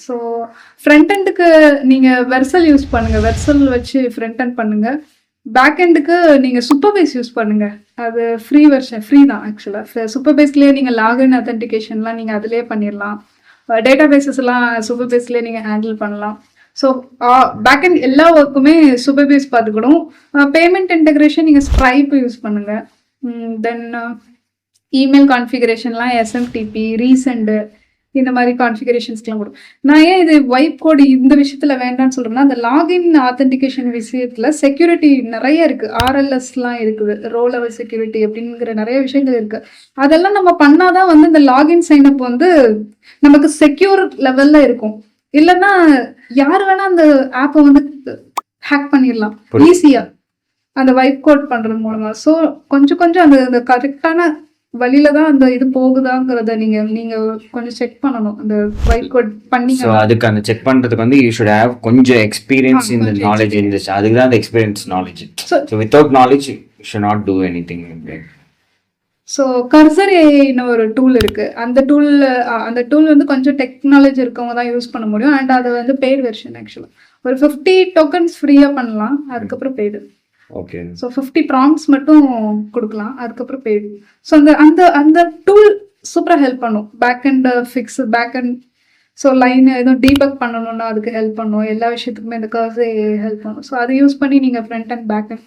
So front எண்டுக்கு நீங்கள் வெர்சல் use பண்ணுங்க, வெர்சல் வச்சு ஃப்ரண்ட் எண்ட் பண்ணுங்க. பேக் எண்டுக்கு நீங்கள் சூப்பர்பேஸ் யூஸ் பண்ணுங்க. அது ஃப்ரீ வெர்ஷன், ஃப்ரீ தான் ஆக்சுவலாக. சூப்பர்பேஸ்லேயே நீங்கள் லாகின் அத்தன்டிகேஷன்லாம் நீங்கள் அதிலே பண்ணிடலாம். டேட்டா பேசஸ்லாம் சூப்பர்பேஸ்லேயே நீங்கள் ஹேண்டில் பண்ணலாம். ஸோ பேக் எண்ட் எல்லா ஒர்க்குமே சூப்பர்பேஸ் பார்த்துக்கணும். பேமெண்ட் இன்டெகிரேஷன் நீங்கள் ஸ்ட்ரைப் யூஸ் பண்ணுங்க. தென் இமெயில் கான்ஃபிகரேஷன்லாம் எஸ்எம்டிபி, ரீசெண்டு இந்த மாதிரி கான்ஃபிகரேஷன்ஸ்லாம் கொடுக்கும். நான் ஏன் இது வைப் கோடு இந்த விஷயத்துல வேண்டாம்னு சொல்றேன்னா, அந்த லாகின் ஆத்தென்டிகேஷன் விஷயத்துல செக்யூரிட்டி நிறைய இருக்கு. ஆர்எல்எஸ்லாம் இருக்குது, ரோ லெவல் செக்யூரிட்டி அப்படிங்கிற நிறைய விஷயங்கள் இருக்கு. அதெல்லாம் நம்ம பண்ணாதான் வந்து இந்த லாகின் சைன் அப் வந்து நமக்கு செக்யூர் லெவல்ல இருக்கும். இல்லைன்னா யார் வேணா அந்த ஆப்பை வந்து ஹேக் பண்ணிடலாம் ஈஸியா அந்த வைப் கோட் பண்றது மூலமா. ஸோ கொஞ்சம் அந்த கரெக்டான வழியில தான் அந்த இது போகுதாங்கிறத நீங்க கொஞ்சம் செக் பண்ணணும். அந்த வைப் கோட் பண்ணி அதுக்கு அந்த செக் பண்றதுக்கு வந்து யூ ஷுட் ஹேவ் கொஞ்சம் experience in the knowledge in this. அதுக்கு தான் அந்த experience knowledge. So without knowledge you should not do anything. So Cursor ஏஐன்னு ஒரு டூல் இருக்கு. அந்த டூல் வந்து கொஞ்சம் டெக்னாலஜி இருக்கவங்க தான் யூஸ் பண்ண முடியும். அண்ட் அது வந்து பெய்டு வெர்ஷன். ஆக்சுவலாக ஒரு 50 டோக்கன்ஸ் ஃப்ரீயா பண்ணலாம், அதுக்கப்புறம் பெய்டு. ஓகே. ஸோ 50 ப்ராம்ப்ட்ஸ் மட்டும் கொடுக்கலாம், அதுக்கப்புறம் பெய்டு. ஸோ அந்த டூல் சூப்பராக ஹெல்ப் பண்ணும். Backend fix, backend so line எதுவும் டீபக் பண்ணணும்னா அதுக்கு ஹெல்ப் பண்ணும். எல்லா விஷயத்துக்குமே இந்த கர்சர் ஏஐ ஹெல்ப் பண்ணும். ஸோ அதை யூஸ் பண்ணி நீங்கள் ஃப்ரண்ட் அண்ட் பேக் அண்ட்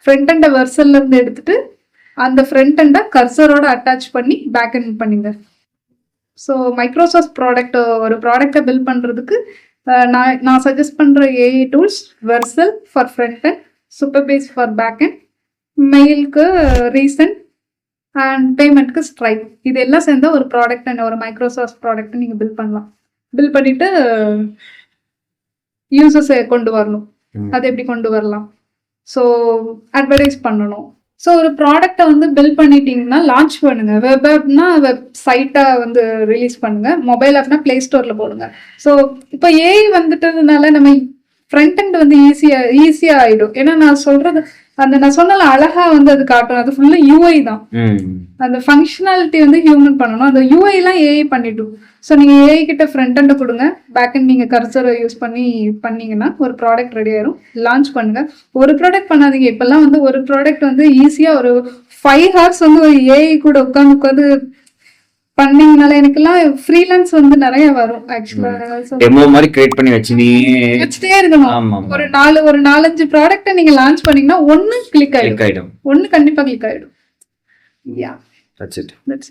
ஃப்ரண்ட் அண்டை வெர்சல்ல இருந்து எடுத்துட்டு அந்த ஃப்ரண்ட் அண்டை கர்சரோட அட்டாச் பண்ணி பேக் அண்ட் பண்ணுங்க. ஸோ மைக்ரோசாஃப்ட் ப்ராடக்ட், ஒரு ப்ராடக்டை பில்ட் பண்ணுறதுக்கு நான் சஜஸ்ட் பண்ணுற AI tools Vercel for front and, சூப்பர்பேஸ் for backend, மெயிலுக்கு ரீசெண்ட் அண்ட் பேமெண்ட்க்கு ஸ்ட்ரைப். இது எல்லாம் சேர்ந்தா ஒரு ப்ராடக்ட் அண்ட் ஒரு மைக்ரோசாஃப்ட் ப்ராடக்ட் நீங்கள் பில்ட் பண்ணலாம். பில்ட் பண்ணிட்டு யூசர்ஸை கொண்டு வரணும். அது எப்படி கொண்டு வரலாம்? ஸோ அட்வர்டைஸ் பண்ணணும். ஸோ ஒரு ப்ராடக்டை வந்து பில்ட் பண்ணிட்டீங்கன்னா லான்ச் பண்ணுங்க. வெப் ஆப்னா வெப் சைட்டை வந்து ரிலீஸ் பண்ணுங்க. மொபைல் ஆப்னா பிளே ஸ்டோர்ல போடுங்க. ஸோ இப்போ ஏஐ வந்துட்டதுனால நம்ம ஃப்ரண்ட் எண்ட் வந்து ஈஸியா ஆயிடும். ஏன்னா நான் சொல்றது நான் சொன்னால அழகா வந்து அது காட்டும். அது ஃபுல்லா யூஐ தான். அந்த ஃபங்க்ஷனாலிட்டி வந்து ஹியூமன் பண்ணணும். அந்த யூஐ எல்லாம் ஏஐ பண்ணிடும். ஸோ நீங்க ஏஐ கிட்ட ஃப்ரண்ட் எண்ட் கொடுங்க, பேக் எண்ட் நீங்க கர்சரை யூஸ் பண்ணீங்கன்னா ஒரு ப்ராடக்ட் ரெடி ஆயிரும். லான்ச் பண்ணுங்க. ஒரு ப்ராடக்ட் பண்ணாதீங்க. இப்பெல்லாம் வந்து ஒரு ப்ராடக்ட் வந்து ஈஸியா ஒரு 5 hours வந்து ஒரு ஏஐ கூட உட்காந்து பண்ணீங்கனால எனக்குலாம் ஃப்ரீலான்ஸ் வந்து நிறைய வரும். ஆக்சுவலா டெமோ மாதிரி கிரியேட் பண்ணி வச்சிட்டே இருக்கணும். ஒரு 4-5 ப்ராடக்ட்டை நீங்க லான்ச் பண்ணீங்கன்னா ஒன்னு கிளிக் ஆயிடும், ஒன்னு கண்டிப்பா கிளிக் ஆயிடும். யா, தட்ஸ் இட்.